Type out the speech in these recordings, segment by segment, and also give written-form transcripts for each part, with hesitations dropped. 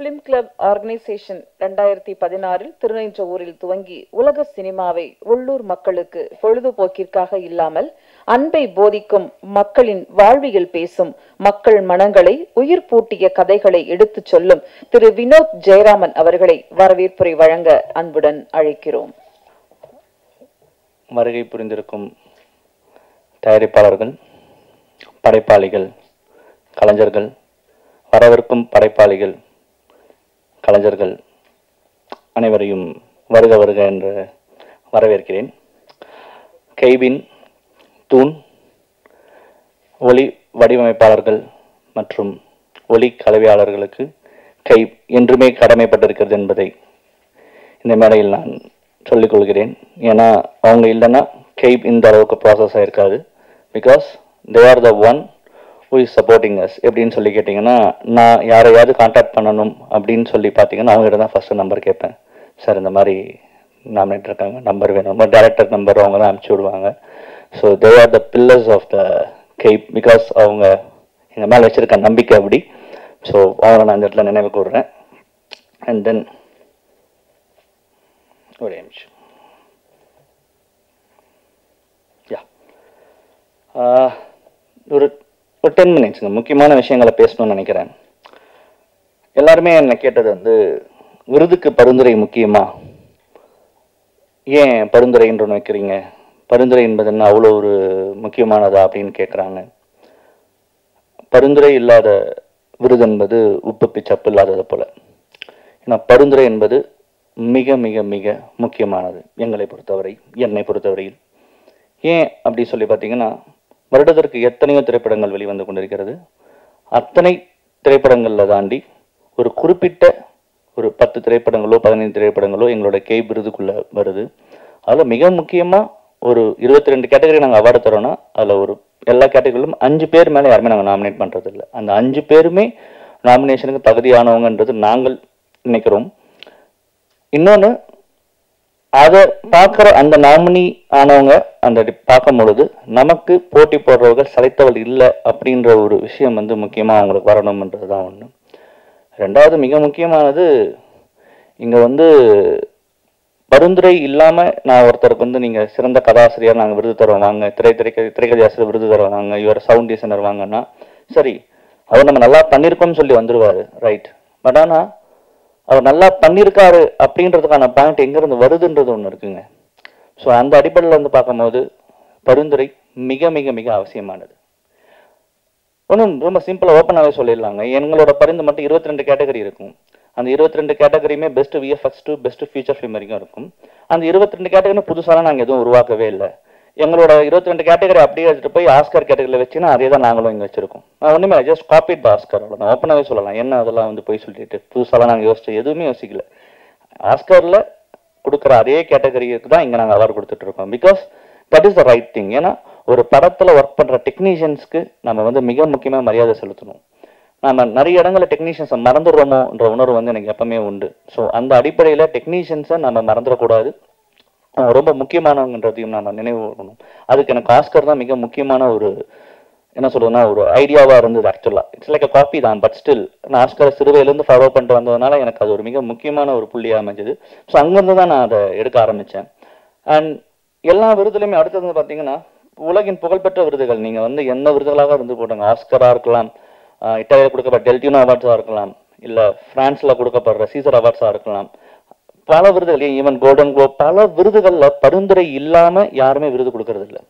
Film club organisation 2016 திருநெஞ்சவூரில் துவங்கி உலக சினிமாவை உள்ளூர் மக்களுக்கு பொழுதுபோக்கிற்காக இல்லாமல் அன்பை போதிக்கும், மக்களின் வாழ்வியல் பேசும், மக்கள் மனங்களை உயிர் பூட்டிய கதைகளை எடுத்துச் சொல்லும் திரு வினோத் ஜெயராமன் அவர்களை வரவேற்புரை வழங்க அன்புடன் அழைக்கிறோம். வருகை புரிந்திருக்கும் தயாரிப்பாளர்கள், படைப்பாளிகள், கலைஞர்கள், வரவிருக்கும் படைப்பாளிகள், கலைஞர்கள் அனைவரையும் வருக வருக என்று வரவேற்கிறேன். கைபின் தூண் ஒளி வடிவமைப்பாளர்கள் மற்றும் ஒளி கலவையாளர்களுக்கு கை என்றுமே கடமைப்பட்டிருக்கிறது என்பதை இந்த மேடையில் நான் சொல்லிக் கொள்கிறேன். ஏன்னா அவங்க இல்லைன்னா கைப் இந்த அளவுக்கு ப்ராசஸ் ஆகிருக்காது. Because they are the one who is supporting us. எப்படின்னு சொல்லி கேட்டிங்கன்னா, நான் யாரையாவது கான்டாக்ட் பண்ணணும் அப்படின்னு சொல்லி பார்த்தீங்கன்னா அவங்ககிட்ட தான் ஃபஸ்ட்டு நம்பர் கேட்பேன். சார் இந்த மாதிரி நாமினேட் இருக்காங்க, நம்பர் வேணும், டேரக்டர் நம்பர் அவங்க தான் அனுப்பிச்சி விடுவாங்க. So they are the pillars of the கைப். பிகாஸ் அவங்க எங்கள் மேலே வச்சுருக்க நம்பிக்கை அப்படி. ஸோ அவங்கள நான் இந்த இடத்துல நினைவு கூறுறேன். அண்ட் தென் ஒரே நிமிஷம் ஒரு 10 மினிட்ஸுங்க முக்கியமான விஷயங்களை பேசணும்னு நினைக்கிறேன். எல்லாருமே என்னை கேட்டது விருதுக்கு பரிந்துரை முக்கியமா, ஏன் பரிந்துரைன்ற வைக்கிறீங்க, பரிந்துரை என்பது என்ன அவ்வளோ ஒரு முக்கியமானதா அப்படின்னு கேட்குறாங்க. பரிந்துரை இல்லாத விருது என்பது உப்பு பிச்சப்பு இல்லாதது போல. ஏன்னா பரிந்துரை என்பது மிக மிக மிக முக்கியமானது எங்களை பொறுத்தவரை, என்னை பொறுத்தவரையில். ஏன் அப்படி சொல்லி பார்த்தீங்கன்னா, வருடத்திற்கு எத்தனையோ திரைப்படங்கள் வெளிவந்து கொண்டிருக்கிறது. அத்தனை திரைப்படங்களில் தாண்டி ஒரு குறிப்பிட்ட ஒரு 10 திரைப்படங்களோ 15 திரைப்படங்களோ எங்களோட கைப் விருதுக்குள்ளே வருது. அதில் மிக முக்கியமாக ஒரு 22 கேட்டகரி நாங்கள் அவார்டு தரோன்னா அதில் ஒரு எல்லா கேட்டகரியிலும் 5 பேர் மேலே யாருமே நாங்கள் நாமினேட் பண்ணுறது இல்லை. அந்த 5 பேருமே நாமினேஷனுக்கு தகுதியானவங்கன்றது நாங்கள் நினைக்கிறோம். இன்னொன்று, அதை பார்க்குற அந்த நாமினி ஆனவங்க அந்த பார்க்கும் பொழுது நமக்கு போட்டி போடுறவர்கள் சளைத்தவள் இல்லை அப்படின்ற ஒரு விஷயம் முக்கியமாக அவங்களுக்கு வரணும்ன்றது தான் ஒன்று. ரெண்டாவது மிக முக்கியமானது, இங்கே பரிந்துரை இல்லாமல் நான் ஒருத்தருக்கு நீங்கள் சிறந்த கதாசிரியர் நாங்கள் விருது தரோம் வாங்க, திரைக்கதை ஆசிரியர் விருது தரோம் வாங்க, இவர் சவுண்ட் டிசைனர் வாங்கன்னா சரி, அவர் நம்ம நல்லா பண்ணியிருக்கோம்னு சொல்லி வந்துடுவார், ரைட். பட் ஆனால் அவர் நல்லா பண்ணியிருக்காரு அப்படின்றதுக்கான பாயிண்ட் எங்கேருந்து வருதுன்றது ஒன்று இருக்குங்க. ஸோ அந்த அடிப்படையில் பார்க்கும்போது பரிந்துரை மிக மிக மிக அவசியமானது. ஒன்றும் ரொம்ப சிம்பிளாக ஓப்பனாகவே சொல்லிடலாங்க. எங்களோட பரிந்து மட்டும் 22 கேட்டகரி இருக்கும். அந்த 22 கேட்டகரியுமே best VFX to best future film வரைக்கும் இருக்கும். அந்த 22 கேட்டகரி புதுசாலாம் நாங்கள் எதுவும் உருவாக்கவே இல்லை. எங்களோட 22 கேட்டகரி அப்படியே எடுத்துகிட்டு போய் ஆஸ்கர் கேட்டகரியில் வச்சுன்னா அதே தான் நாங்களும் இங்கே வச்சிருக்கோம். ஒன்றுமே ஜஸ்ட் காப்பிட் த ஆஸ்கர், அவ்வளோதான். ஓப்பனாகவே சொல்லலாம். என்ன அதெல்லாம் போய் சொல்லிட்டு புதுசாலாம் நாங்கள் எதுவுமே யோசிக்கல. ஆஸ்கரில் கொடுக்குற அதே கேட்டகரிக்கு தான் இங்கே நாங்கள் அவார்டு கொடுத்துட்டு இருக்கோம். Because that is the right thing. ஏன்னா ஒரு படத்தில் ஒர்க் பண்ணுற டெக்னீஷியன்ஸ்க்கு நம்ம மிக முக்கியமாக மரியாதை செலுத்தணும். நம்ம நிறைய இடங்களில் டெக்னீஷியன்ஸை மறந்துடுறோமோன்ற உணர்வு எனக்கு எப்பவுமே உண்டு. ஸோ அந்த அடிப்படையில் டெக்னீஷியன்ஸை நம்ம மறந்துடக்கூடாது, ரொம்ப முக்கியமானவங்கன்றதையும் நான் நினைவு கூறணும். அதுக்கு எனக்கு ஆஸ்கர் தான் மிக முக்கியமான ஒரு என்ன சொல்றதுன்னா ஒரு ஐடியாவாக இருந்தது. ஆக்சுவலாக இட்ஸ் லைக் அ காப்பி தான், பட் ஸ்டில் நான் ஆஸ்கரை சிறுவையிலேருந்து ஃபாலோ பண்ணிட்டு வந்ததுனால எனக்கு அது ஒரு மிக முக்கியமான ஒரு புள்ளியாக அமைஞ்சது. ஸோ அங்கேருந்து தான் நான் அதை எடுக்க ஆரம்பித்தேன். அண்ட் எல்லா விருதுலையுமே அடுத்தது பார்த்தீங்கன்னா உலகின் புகழ்பெற்ற விருதுகள், நீங்கள் எந்த விருதுகளாக இருந்து போட்டாங்க, ஆஸ்கராக இருக்கலாம், இட்டாலியில் கொடுக்கப்படுற டெல்டினோ அவார்ட்ஸாக இருக்கலாம், இல்லை ஃப்ரான்ஸில் கொடுக்கப்படுற சீசர் அவார்ட்ஸாக இருக்கலாம், பல விருதுகள், ஈவன் கோல்டன் குளோப், பல விருதுகளில் பரிந்துரை இல்லாமல் யாருமே விருது கொடுக்கறது இல்லை.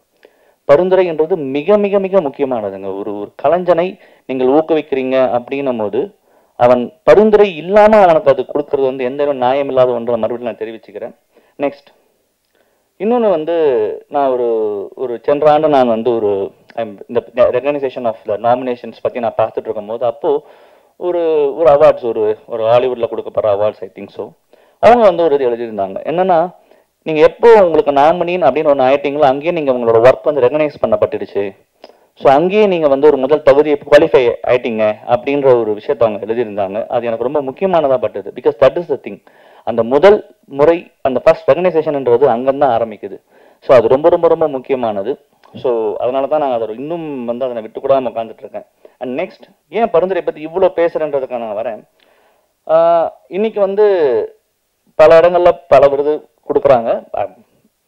பரிந்துரைன்றது மிக மிக மிக முக்கியமானதுங்க. ஒரு கலைஞனை நீங்கள் ஊக்குவிக்கிறீங்க அப்படின்னும் போது அவன் பரிந்துரை இல்லாமல் அவனுக்கு அது கொடுக்கறது எந்த நியாயம் இல்லாத ஒன்றை மறுபடியும் நான் தெரிவிச்சுக்கிறேன். நெக்ஸ்ட் இன்னொன்று நான் ஒரு சென்ற ஆண்டு நான் ஒரு இந்த ரெகனைசேஷன் ஆஃப் த நாமினேஷன்ஸ் பற்றி நான் பார்த்துட்டு இருக்கும் போது அப்போது ஒரு அவார்ட்ஸ் ஒரு ஹாலிவுட்டில் கொடுக்கப்படுற அவார்ட்ஸ் ஐ திங்க் ஸோ அவங்க ஒரு இது எழுதியிருந்தாங்க. என்னன்னா, நீங்கள் எப்போ உங்களுக்கு நாமினின் அப்படின்னு ஒன்று ஆயிட்டீங்களோ அங்கேயே நீங்கள் உங்களோட ஒர்க் ரெகனைஸ் பண்ணப்பட்டுடுச்சு. ஸோ அங்கேயே நீங்கள் ஒரு முதல் தகுதியை குவாலிஃபை ஆயிட்டீங்க அப்படின்ற ஒரு விஷயத்தை அவங்க எழுதியிருந்தாங்க. அது எனக்கு ரொம்ப முக்கியமானதாக பட்டது. Because that is the thing. அந்த முதல் முறை அந்த ஃபர்ஸ்ட் ரெகனைசேஷன்ன்றது அங்கேருந்து ஆரம்பிக்குது. ஸோ அது ரொம்ப ரொம்ப ரொம்ப முக்கியமானது. ஸோ அதனால தான் நான் அதை இன்னும் அதை விட்டுக்கூடாமல் உட்காந்துட்டு இருக்கேன். அண்ட் நெக்ஸ்ட் ஏன் பரிந்துரை பற்றி இவ்வளோ பேசுகிறேன்றதுக்காக நான் வரேன். இன்னைக்கு வந்து பல இடங்கள்ல பல விருது கொடுக்குறாங்க,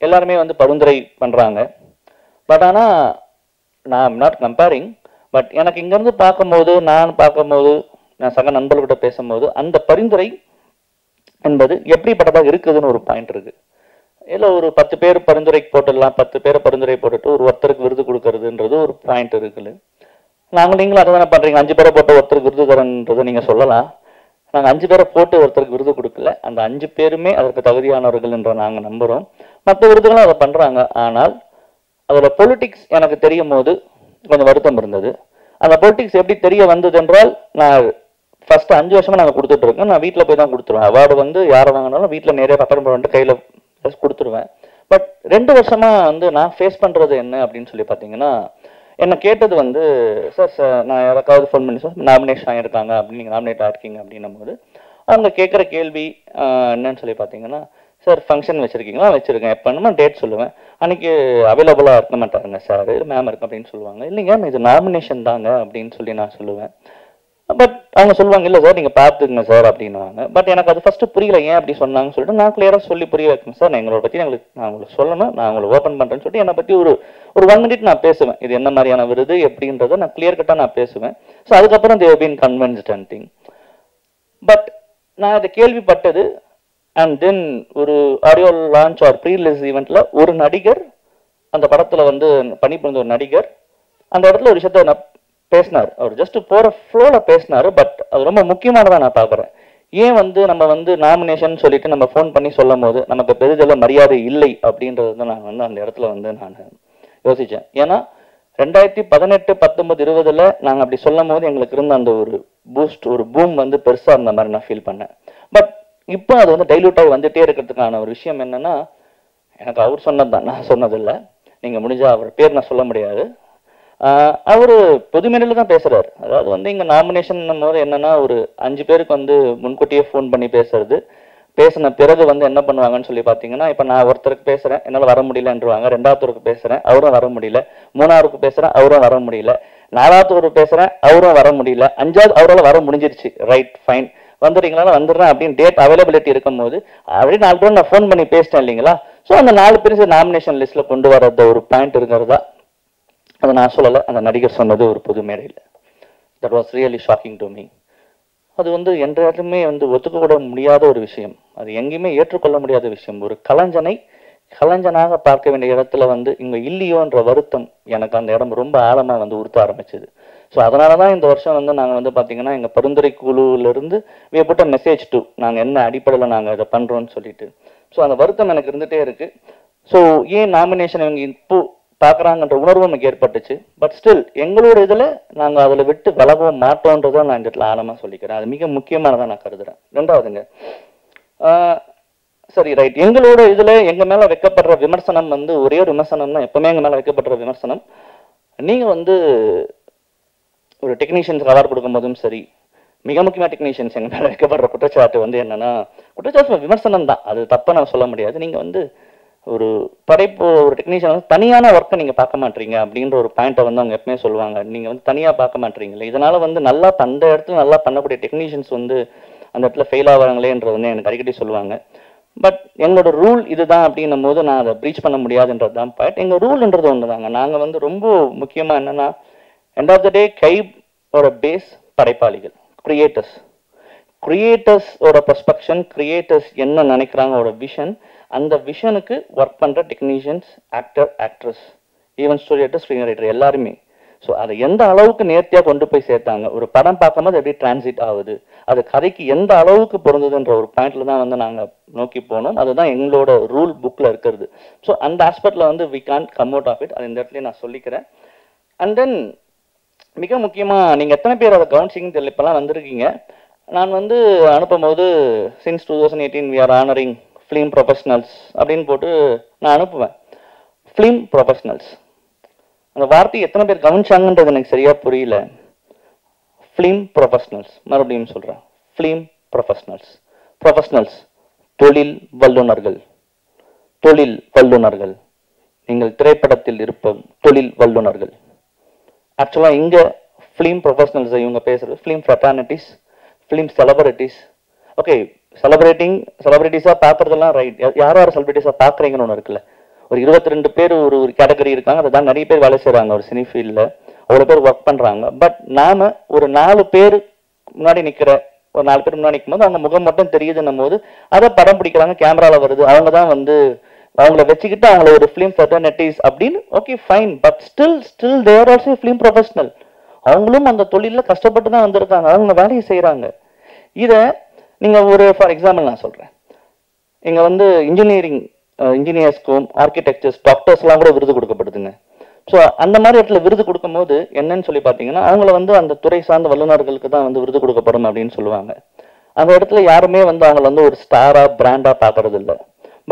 எல்லாருமே வந்து பரிந்துரை பண்றாங்க. பட் ஆனால் நான் நாட் கம்பேரிங், பட் எனக்கு இங்கேருந்து பார்க்கும்போது நான் சக நண்பர்கிட்ட பேசும்போது அந்த பரிந்துரை என்பது எப்படிப்பட்டதாக இருக்குதுன்னு ஒரு பாயிண்ட் இருக்கு. இல்லை ஒரு 10 பேர் பரிந்துரைக்கு போட்டுடலாம், 10 பேரை பரிந்துரை போட்டுட்டு ஒருத்தருக்கு விருது கொடுக்கறதுன்றது ஒரு பாயிண்ட் இருக்குல்ல. நீங்களும் அதை தானே பண்றீங்க, 5 பேரை போட்டு ஒருத்தருக்கு விருது தரன்றதை நீங்க சொல்லலாம். நாங்கள் 5 பேரை போட்டு ஒருத்தருக்கு விருது கொடுக்கல, அந்த 5 பேருமே அதற்கு தகுதியானவர்கள் என்ற நாங்கள் நம்புறோம். மற்ற விருதுகளும் அதை பண்றாங்க. ஆனால் அதோட பொலிட்டிக்ஸ் எனக்கு தெரியும் போது கொஞ்சம் வருத்தம் இருந்தது. அந்த பொலிட்டிக்ஸ் எப்படி தெரிய வந்தது என்றால், நான் ஃபர்ஸ்ட் 5 வருஷமா நாங்கள் கொடுத்துட்டு இருக்கோம். நான் வீட்டில் போய் தான் கொடுத்துருவேன். அவார்டு வந்து யாரை வாங்கினாலும் வீட்டில் நேரே பத்திரம் பண்ணிட்டு கையில் கொடுத்துருவேன். பட் 2 வருஷமா வந்து நான் ஃபேஸ் பண்றது என்ன அப்படின்னு சொல்லி பார்த்தீங்கன்னா, என்ன கேட்டது வந்து, சார் நான் யாராவது ஃபோன் பண்ணி சார் நாமினேஷன் ஆகிருக்காங்க அப்படின்னு, நீங்கள் நாமினேட் ஆகிருக்கீங்க அப்படின்னும் போது அவங்க கேட்குற கேள்வி என்னன்னு சொல்லி பார்த்தீங்கன்னா, சார் ஃபங்க்ஷன் வச்சுருக்கீங்களா? வச்சுருக்கேன். எப்போனுமா டேட் சொல்லுவேன். அன்றைக்கி அவைலபிளாக இருக்க மாட்டாருங்க சார், இது மேம் இருக்கு அப்படின்னு சொல்லுவாங்க. இல்லைங்க இது நாமினேஷன் தாங்க அப்படின்னு சொல்லி நான் சொல்லுவேன். பட் அவங்க சொல்லுவாங்க, இல்லை சார் நீங்கள் பார்த்துக்குங்க சார் அப்படின்னுவாங்க. பட் எனக்கு அது ஃபஸ்ட்டு புரியல, ஏன் அப்படி சொன்னாங்கன்னு சொல்லிட்டு நான் கிளியராக சொல்லி புரிய வைக்கணும். சார் எங்களை பற்றி நான் உங்களுக்கு சொல்லணும், நான் உங்களை ஓப்பன் பண்ணுறேன்னு சொல்லிட்டு என்னை பற்றி ஒரு 1 மினிட் நான் பேசுவேன். இது என்ன மாதிரியான விருது எப்படின்றத நான் கிளியர் கட்டாக நான் பேசுவேன். ஸோ அதுக்கப்புறம் they've been convinced and thing. But நான் அதை கேள்விப்பட்டது அண்ட் தென் ஒரு audio launch or pre release ஈவெண்ட்ல ஒரு நடிகர், அந்த படத்துல வந்து பணிபுரிந்த ஒரு நடிகர் அந்த இடத்துல ஒரு விஷயத்த பேசினார். அவர் ஜஸ்ட் போற ஃப்ளோல பேசினாரு. பட் அது ரொம்ப முக்கியமானதா நான் பாக்குறேன். ஏன் வந்து நம்ம வந்து நாமினேஷன் சொல்லிட்டு நம்ம ஃபோன் பண்ணி சொல்லும் போது நமக்கு பெரிதளவு மரியாதை இல்லை அப்படின்றது தான் நான் வந்து அந்த இடத்துல வந்து நான் யோசிச்சேன். ஏன்னா 2018, 19, 20ல நாங்கள் அப்படி சொல்லும் போது எங்களுக்கு இருந்த அந்த ஒரு பூஸ்ட், ஒரு பூம் வந்து பெருசா இருந்த மாதிரி நான் ஃபீல் பண்ணேன். பட் இப்போ அது வந்து டைல்யூட் ஆகி வந்துட்டே இருக்கிறதுக்கான ஒரு விஷயம் என்னன்னா, எனக்கு அவர் சொன்னது தான், நான் சொன்னதில்லை. நீங்க முடிஞ்சா அவர் பேர் நான் சொல்ல முடியாது. அவரு பொதுமேடையில தான் பேசுறாரு. அதாவது வந்து இங்க நாமினேஷன் போது என்னன்னா, ஒரு 5 பேருக்கு வந்து முன்கூட்டியே ஃபோன் பண்ணி பேசுறது. பேசின பிறகு வந்து என்ன பண்ணுவாங்கன்னு சொல்லி பாத்தீங்கன்னா, இப்ப நான் ஒருத்தருக்கு பேசுறேன், என்னால வர முடியலன்றுவாங்க. 2ஆவதுக்கு பேசுறேன், அவரும் வர முடியல. 3ஆவதுக்கு பேசுறேன், அவரும் வர முடியல. 4ஆவதுக்கு பேசுறேன், அவரும் வர முடியல. 5ஆவது அவரால் வர முடிஞ்சிருச்சு. ரைட், ஃபைன், வந்துடுறீங்களா? வந்துடுறேன் அப்படின்னு டேட் அவைலபிலிட்டி இருக்கும் போது அப்படியே 4 பேர் நான் ஃபோன் பண்ணி பேசிட்டேன் இல்லைங்களா? ஸோ அந்த 4 பேர் நாமினேஷன் லிஸ்ட்ல கொண்டு வரத ஒரு பாயிண்ட் இருக்கிறதா, அதை நான் சொல்லலை, அந்த நடிகர் சொன்னது ஒரு பொது மேடையில். That was really shocking to me. அது வந்து எந்த இடத்துலையுமே வந்து ஒத்துக்கூட முடியாத ஒரு விஷயம், அது எங்கேயுமே ஏற்றுக்கொள்ள முடியாத விஷயம். ஒரு கலைஞனை கலைஞனாக பார்க்க வேண்டிய இடத்துல வந்து இங்க இல்லையோன்ற வருத்தம் எனக்கு அந்த இடம் ரொம்ப ஆழமா வந்து உறுத்த ஆரம்பிச்சது. ஸோ அதனாலதான் இந்த வருஷம் வந்து நாங்க வந்து பாத்தீங்கன்னா எங்க பரிந்துரை குழுல இருந்து we put a message to நாங்க என்ன அடிப்படையில் நாங்க இதை பண்றோம்னு சொல்லிட்டு. ஸோ அந்த வருத்தம் எனக்கு இருந்துட்டே இருக்கு. ஸோ ஏன் நாமினேஷன் இவங்க இப்போ பாக்குறாங்கன்ற உணர்வு எனக்கு ஏற்பட்டுச்சு. பட் ஸ்டில் எங்களோட இதுல நாங்க அதுல விட்டு விலகவும் மாட்டோன்றதை நான் இந்த இடத்துல ஆழமா சொல்லிக்கிறேன். அது மிக முக்கியமானதா நான் கருதுறேன். 2வதுங்க, சரி ரைட், எங்களோட இதுல எங்க மேல வைக்கப்படுற விமர்சனம் வந்து ஒரே ஒரு விமர்சனம் தான், எப்பவுமே எங்க மேல வைக்கப்படுற விமர்சனம். நீங்க வந்து ஒரு டெக்னீஷியன்ஸ்க்கு அவார்டு கொடுக்கும் போதும் சரி, மிக முக்கியமா டெக்னீஷியன்ஸ் எங்க மேல வைக்கப்படுற குற்றச்சாட்டு வந்து என்னன்னா, குற்றச்சாட்டு விமர்சனம் தான், அது தப்பா நான் சொல்ல முடியாது. நீங்க வந்து ஒரு படைப்பு, ஒரு டெக்னீஷியன் வந்து தனியான ஒர்க்கை நீங்க பார்க்க மாட்டீங்க அப்படின்ற ஒரு பாயிண்ட்டை வந்து அவங்க எப்பவுமே சொல்லுவாங்க. நீங்க வந்து தனியா பார்க்க மாட்டீங்களே, இதனால வந்து நல்லா அந்த இடத்துல நல்லா பண்ணக்கூடிய டெக்னீஷியன்ஸ் வந்து அந்த இடத்துல ஃபெயில் ஆவாங்களேன்றது வந்து எனக்கு அடிக்கடி சொல்லுவாங்க. பட் எங்களோட ரூல் இதுதான் அப்படின்னும் போது நான் அதை ப்ரீச் பண்ண முடியாதுன்றது தான் பாயிண்ட். எங்க ரூல்ன்றது ஒன்று தாங்க. நாங்கள் வந்து ரொம்ப முக்கியமா என்னன்னா, எண்ட் ஆஃப் த டே கையோட பேஸ் படைப்பாளிகள், கிரியேட்டர்ஸ். கிரியேட்டர்ஸோட பெர்ஸ்பெக்ஷன், கிரியேட்டர்ஸ் என்ன நினைக்கிறாங்க விஷன், அந்த விஷனுக்கு ஒர்க் பண்ற technicians, actor, actress, even story writer, screen writer எல்லாருமே. ஸோ அதை எந்த அளவுக்கு நேர்த்தியாக கொண்டு போய் சேர்த்தாங்க, ஒரு படம் பார்க்கும்போது எப்படி டிரான்சிட் ஆகுது, அது கதைக்கு எந்த அளவுக்கு பொருந்ததுன்ற ஒரு பாயிண்ட்ல தான் வந்து நாங்கள் நோக்கி போனோம். அதுதான் எங்களோட ரூல் புக்ல இருக்கிறது. ஸோ அந்த ஆஸ்பெக்ட்ல வந்து we can't come out of it. அது இந்த இடத்துல நான் சொல்லிக்கிறேன். அண்ட் தென் மிக முக்கியமா நீங்க எத்தனை பேர் அதை கவனிச்சிங்கன்னு தெரியல, இப்பெல்லாம் வந்திருக்கீங்க. நான் வந்து அனுப்பும் போது since 2018 we are honoring film professionals அப்படின்னு போட்டு நான் அனுப்புவேன். ஃபிலிம் ப்ரொஃபஷனல்ஸ் அந்த வார்த்தை எத்தனை பேர் கவனிச்சாங்கன்றது எனக்கு சரியா புரியல. ஃபிலிம் ப்ரொஃபஷனல்ஸ், மறுபடியும் சொல்றேன், ஃபிலிம் ப்ரொஃபஷனல்ஸ். ப்ரொஃபஷனல்ஸ் தொழில் வல்லுநர்கள், தொழில் வல்லுநர்கள். நீங்கள் திரைப்படத்தில் இருப்ப தொழில் வல்லுநர்கள். ஆக்சுவலா இங்க ஃபிலிம் ப்ரொஃபஷனல்ஸ் இவங்க பேசுறது film fraternities, film celebrities, okay செலிபிரிட்டிஸா பார்க்கறதெல்லாம் ரைட். யார் யார் செலிபிரிட்டிஸா பார்க்குறீங்கன்னு ஒன்று இருக்குல்ல. ஒரு 22 பேர் ஒரு ஒரு கேட்டகரி இருக்காங்க. அதுதான் நிறைய பேர் வேலை செய்கிறாங்க ஒரு சினி ஃபீல்டில், அவ்வளோ பேர் ஒர்க் பண்ணுறாங்க. பட் நாம ஒரு 4 பேர் முன்னாடி நிற்கிற ஒரு 4 பேர் முன்னாடி நிற்கும் போது அவங்க முகம் மட்டும் தெரியுதுன்னும் போது அதை படம் பிடிக்கிறாங்க, கேமராவில் வருது, அவங்க தான் வந்து அவங்கள வச்சுக்கிட்டு அவங்கள ஒரு ஃபிலிம் ஃபெட்டர்னிட்டிஸ் அப்படின்னு okay fine. But still there also film professional. அவங்களும் அந்த தொழிலில் கஷ்டப்பட்டு தான் வந்திருக்காங்க, அவங்க வேலையை செய்கிறாங்க. இதை நீங்கள் ஒரு ஃபார் எக்ஸாம்பிள் நான் சொல்கிறேன். இங்கே வந்து இன்ஜினியர்ஸ்க்கும் ஆர்கிடெக்சர்ஸ் டாக்டர்ஸ்லாம் கூட விருது கொடுக்கப்படுதுங்க. ஸோ அந்த மாதிரி இடத்துல விருது கொடுக்கும்போது என்னன்னு சொல்லி பார்த்தீங்கன்னா அவங்கள வந்து அந்த துறை சார்ந்த வல்லுநர்களுக்கு தான் வந்து விருது கொடுக்கப்படும் அப்படின்னு சொல்லுவாங்க. அந்த இடத்துல யாருமே வந்து அவங்கள வந்து ஒரு ஸ்டாரா பிராண்டா பார்க்கறது இல்லை.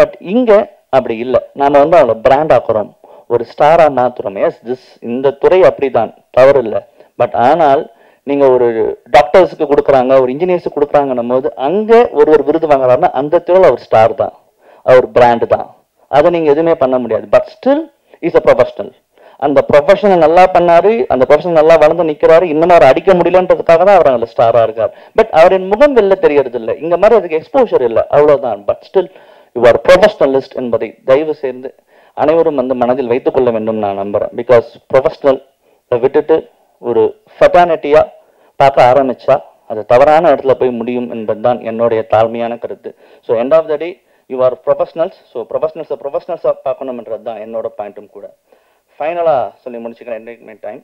பட் இங்கே அப்படி இல்லை. நாம வந்து அவங்கள பிராண்ட் ஆக்குறோம், ஒரு ஸ்டாரா மாத்துறோம். எஸ் இந்த துறை அப்படிதான், தவறு இல்லை. பட் ஆனால் நீங்க ஒரு டாக்டர்ஸுக்கு கொடுக்குறாங்க, ஒரு இன்ஜினியர்ஸுக்கு கொடுக்குறாங்கன்னும் போது அங்க ஒரு விருது வாங்குறாருன்னா அந்த துறையில் அவர் ஸ்டார் தான், அவர் பிராண்டு தான். அதை நீங்க எதுவுமே பண்ண முடியாது. But still is a professional. அந்த ப்ரொஃபஷனல் நல்லா பண்ணாரு, அந்த ப்ரொஃபஷனல் நல்லா வளர்ந்து நிற்கிறாரு, இன்னும் அவர் அடிக்க முடியலன்றதுக்காக தான் அவர் அதில் ஸ்டாரா இருக்கார். பட் அவரின் முகம் வெளில தெரியறது இல்லை, இங்க மாதிரி அதுக்கு எக்ஸ்போஷர் இல்லை, அவ்வளவுதான். But still you are professionalist என்பதை தயவு செய்து அனைவரும் வந்து மனதில் வைத்துக் கொள்ள வேண்டும் நான் நம்புறேன். பிகாஸ் ப்ரொஃபஷனல் விட்டுட்டு ஒரு ஃபெட்டர்னிட்டியா பார்க்க ஆரம்பிச்சா அது தவறான இடத்துல போய் முடியும் என்பதுதான் என்னுடைய தாழ்மையான கருத்து. So end of the day you are professionals. So ப்ரொஃபஷனல்ஸாக பார்க்கணும்ன்றது தான் என்னோட பாயிண்ட்டும் கூட. ஃபைனலாக சொல்லி முடிச்சுக்கிறேன். என்டர்டைன்மெண்ட் டைம்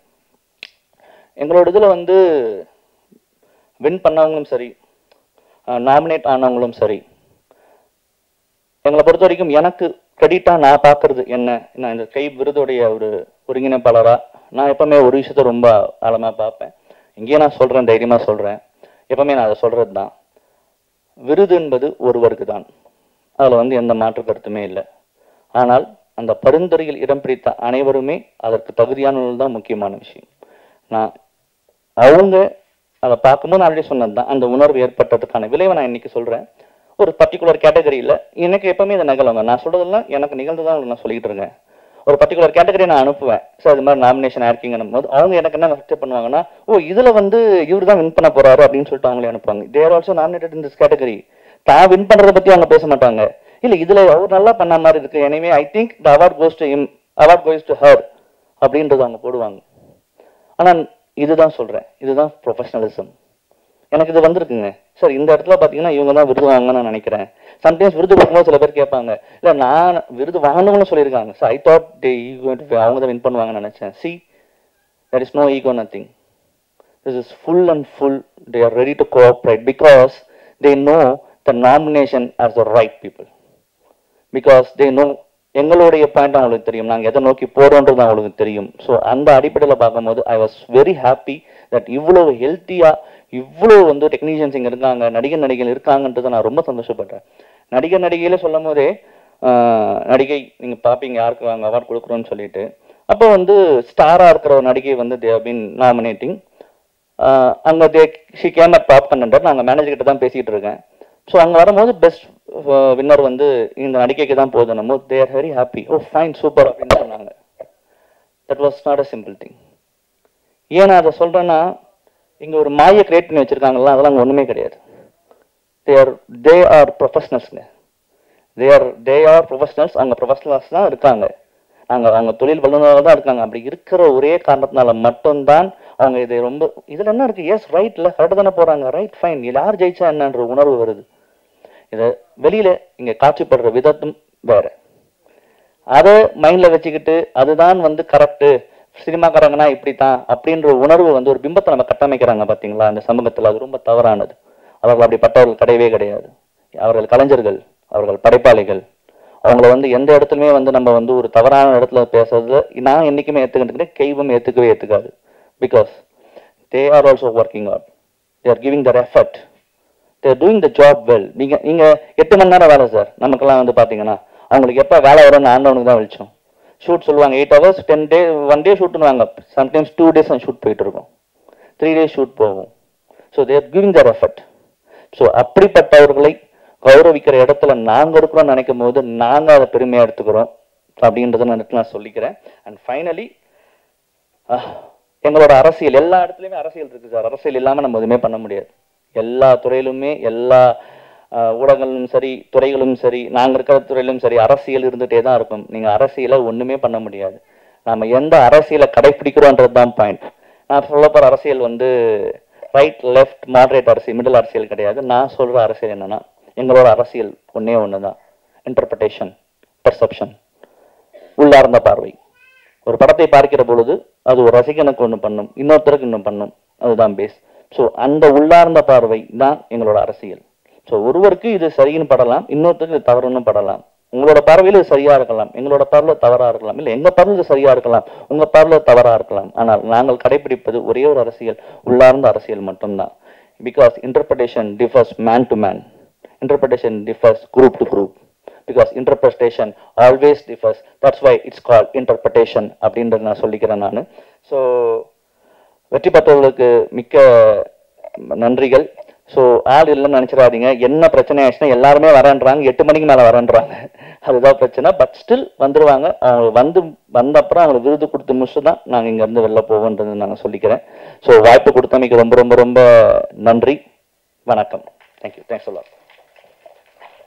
எங்களோட இதில் வந்து வின் பண்ணவங்களும் சரி, நாமினேட் ஆனவங்களும் சரி, எங்களை பொறுத்த வரைக்கும் எனக்கு கிரெடிட்டாக நான் பார்க்கறது என்ன, நான் இந்த கை விருதுடைய ஒரு ஒருங்கிணைப்பாளராக நான் எப்பவுமே ஒரு விஷயத்த ரொம்ப ஆழமாக பார்ப்பேன். இங்கேயே நான் சொல்கிறேன், தைரியமாக சொல்கிறேன், எப்பவுமே நான் அதை சொல்கிறது தான். விருது என்பது ஒருவருக்கு தான், அதில் வந்து எந்த மாற்று கருத்துமே இல்லை. ஆனால் அந்த பரிந்துரையில் இடம் பிடித்த அனைவருமே அதற்கு தகுதியானவர்கள் தான் முக்கியமான விஷயம். நான் அவங்க அதை பார்க்கும்போது நான் ஆல்ரெடி சொன்னது தான், அந்த உணர்வு ஏற்பட்டதுக்கான விளைவை நான் இன்னைக்கு சொல்கிறேன். ஒரு பர்டிகுலர் கேட்டகரியில் எனக்கு எப்பவுமே இதை நிகழுங்க, நான் சொல்கிறதெல்லாம் எனக்கு நிகழ்ந்துதான் உங்களுக்கு நான் சொல்லிட்டு இருக்கேன். ஒரு பர்டிகுலர் கேட்டகரி நான் அனுப்புவேன். சார் இது மாதிரி நாமினேஷன் ஆயிருக்கீங்கன்னும் போது அவங்க எனக்கு என்ன அக்செப்ட் பண்ணுவாங்கன்னா, ஓ இதில் வந்து இவர் தான் வின் பண்ண போறாரு அப்படின்னு சொல்லிட்டு அவங்களே அனுப்புவாங்க. They're also nominated in this category. தான் வின் பண்ணுறதை பற்றி அவங்க பேச மாட்டாங்க. இல்லை இதில் அவர் நல்லா பண்ண மாதிரி இருக்கு, எனவே I think the award goes to him, award goes to her அப்படின்றது அவங்க போடுவாங்க. ஆனால் இதுதான் சொல்கிறேன், இதுதான் ப்ரொஃபஷனலிசம். எனக்கு இது வந்திருக்குங்க சார், இந்த இடத்துல பார்த்தீங்கன்னா இவங்க தான் விருது வாங்கன்னு நான் நினைக்கிறேன். சம்டைம்ஸ் விருது கொடுக்கும்போது சில பேர் கேட்பாங்க, இல்லை நான் விருது வாங்கணும்னு சொல்லியிருக்காங்க சார், ஐ தாட் தே அவங்க தான் வின் பண்ணுவாங்கன்னு நினைச்சேன். C there is no ego, nothing. This is full and full. They are ready to cooperate because they know the nomination as the right people. Because they know எங்களுடைய point அவங்களுக்கு தெரியும், நாங்கள் எதை நோக்கி போறோன்றது அவங்களுக்கு தெரியும். ஸோ அந்த அடிப்படையில் பார்க்கும்போது I was very happy that இவ்வளோ ஹெல்த்தியாக இவ்வளோ வந்து டெக்னீஷியன்ஸ் இங்கே இருக்காங்க, நடிகர்கள் இருக்காங்கன்றதை நான் ரொம்ப சந்தோஷப்பட்டேன். நடிகையில சொல்லும் போதே நடிகை நீங்கள் பார்ப்பீங்க யாருக்கு வாங்க அவார்ட் கொடுக்குறோன்னு சொல்லிட்டு, அப்போ வந்து ஸ்டாராக இருக்கிற ஒரு நடிகை வந்து தே ஹவ் பீன் நாமினேட்டிங். அங்கே she came at top contender. நாங்கள் மேனேஜர் கிட்ட தான் பேசிகிட்டு இருக்கேன். ஸோ அங்கே வரும்போது பெஸ்ட் வின்னர் வந்து இந்த நடிகைக்கு தான் போகுது. நம்ம they are very happy. Oh fine super அப்படின்னு சொன்னாங்க. That was not a simple thing. ஏன் நான் அதை சொல்கிறேன்னா, இங்கே ஒரு மாயை கிரியேட் பண்ணி வச்சுருக்காங்களா, அதெல்லாம் அங்கே ஒன்றுமே கிடையாது. தே ஆர் ப்ரொஃபஷனல்ஸுங்க. They are professionals. அங்கே ப்ரொஃபஷனல்ஸ் தான் இருக்காங்க, அவங்க தொழில் வல்லுநராக தான் இருக்காங்க. அப்படி இருக்கிற ஒரே காரணத்தினால மட்டும்தான் அவங்க இதை ரொம்ப இதில் என்ன இருக்குது, எஸ் ரைட்டில் கரெக்டாக தானே போகிறாங்க, ரைட் ஃபைன், யார் ஜெயிச்சா என்னன்ற உணர்வு வருது. இதை வெளியில் இங்கே காட்சிப்படுற விதத்தும் வேற. அதை மைண்டில் வச்சுக்கிட்டு அதுதான் வந்து கரெக்டு, சினிமாக்காரங்கன்னா இப்படித்தான் அப்படின்ற உணர்வு வந்து ஒரு பிம்பத்தை நம்ம கட்டமைக்கிறாங்க பார்த்தீங்களா இந்த சமூகத்தில். அது ரொம்ப தவறானது. அவர்கள் அப்படிப்பட்டவர்கள் கிடையவே கிடையாது. அவர்கள் கலைஞர்கள், அவர்கள் படைப்பாளிகள். அவங்கள வந்து எந்த இடத்துலையுமே வந்து நம்ம வந்து ஒரு தவறான இடத்துல பேசுறது நான் என்றைக்குமே ஏற்றுக்கிட்டு கைவும் ஏற்றுக்காது. Because they are also working on, they are giving their effort, they are doing the job well. நீங்கள் 8 மணி நேரம் வேலை சார், நமக்கெல்லாம் வந்து பார்த்தீங்கன்னா அவங்களுக்கு எப்போ வேலை வரும்னு ஆண்டவனுக்கு தான் வெளிச்சம். ஷூட் சொல்லுவாங்க 8 hours 10 days 1 day ஷூட்னு வாங்க, சம்டைம்ஸ் 2 days அந்த ஷூட் போயிட்டு இருக்கும், 3 days ஷூட் போகும். So they are giving their effort. So அப்படிப்பட்டவர்களை கௌரவிக்கிற இடத்துல நாங்கள் இருக்கிறோம்னு நினைக்கும் போது நாங்கள் அதை பெருமையாக எடுத்துக்கிறோம் அப்படின்றத நான் சொல்லிக்கிறேன். அண்ட் ஃபைனலி எங்களோட அரசியல், எல்லா இடத்துலையுமே அரசியல் இருக்குது சார். அரசியல் இல்லாமல் நம்ம எதுவுமே பண்ண முடியாது. எல்லா துறையிலுமே எல்லா ஊடகங்களும் சரி, துறைகளும் சரி, நாங்கள் இருக்கிற துறையிலும் சரி, அரசியல் இருந்துகிட்டே தான் இருக்கும். நீங்கள் அரசியலை ஒன்றுமே பண்ண முடியாது. நம்ம எந்த அரசியலை கடைப்பிடிக்கிறோன்றது தான் பாயிண்ட். நான் சொல்ல போகிற அரசியல் வந்து ரைட், லெஃப்ட், மாடரேட் அரசியல், மிடில் அரசியல் கிடையாது. நான் சொல்கிற அரசியல் என்னென்னா, எங்களோட அரசியல் ஒன்றே ஒன்று தான். இன்டர்பிரேஷன், பெர்செப்ஷன், உள்ளார்ந்த பார்வை. ஒரு படத்தை பார்க்கிற பொழுது அது ஒரு ரசிகனுக்கு ஒன்று பண்ணும், இன்னொருத்தருக்கு இன்னும் பண்ணும். அதுதான் பேஸ். ஸோ அந்த உள்ளார்ந்த பார்வை தான் எங்களோட அரசியல். ஸோ ஒருவருக்கு இது சரின்னு படலாம், இன்னொருத்தருக்கு இது தவறுன்னு படலாம். உங்களோட பார்வையில் இது சரியா இருக்கலாம், எங்களோட பார்வையில் தவறா இருக்கலாம், இல்லை எங்க பார்வையில் இது சரியா இருக்கலாம், உங்க பார்வையில் தவறா இருக்கலாம். ஆனால் நாங்கள் கடைபிடிப்பது ஒரே ஒரு அரசியல், உள்ளார்ந்த அரசியல் மட்டும்தான். Because interpretation differs man to man, interpretation differs group to group, because interpretation always differs. That's why it's called interpretation அப்படின்றது நான் சொல்லிக்கிறேன் நான். ஸோ வெற்றி பெற்றவர்களுக்கு மிக்க நன்றிகள். ஸோ ஆள் இல்லைன்னு நினச்சிடாதீங்க. என்ன பிரச்சனை ஆயிடுச்சுன்னா எல்லாருமே வரேன்றாங்க, 8 மணிக்கு மேலே வரேன்றாங்க. அதுதான் பிரச்சனை. பட் ஸ்டில் வந்துடுவாங்க. அவங்க வந்த அப்புறம் அவங்களுக்கு விருது கொடுத்து முடிச்சு தான் நாங்கள் இங்கேருந்து வெளில போவோன்றது நாங்கள் சொல்லிக்கிறேன். ஸோ வாய்ப்பு கொடுத்தமைக்கு ரொம்ப ரொம்ப ரொம்ப நன்றி. வணக்கம். தேங்க்யூ. தேங்க்ஸ் எல்லாம்.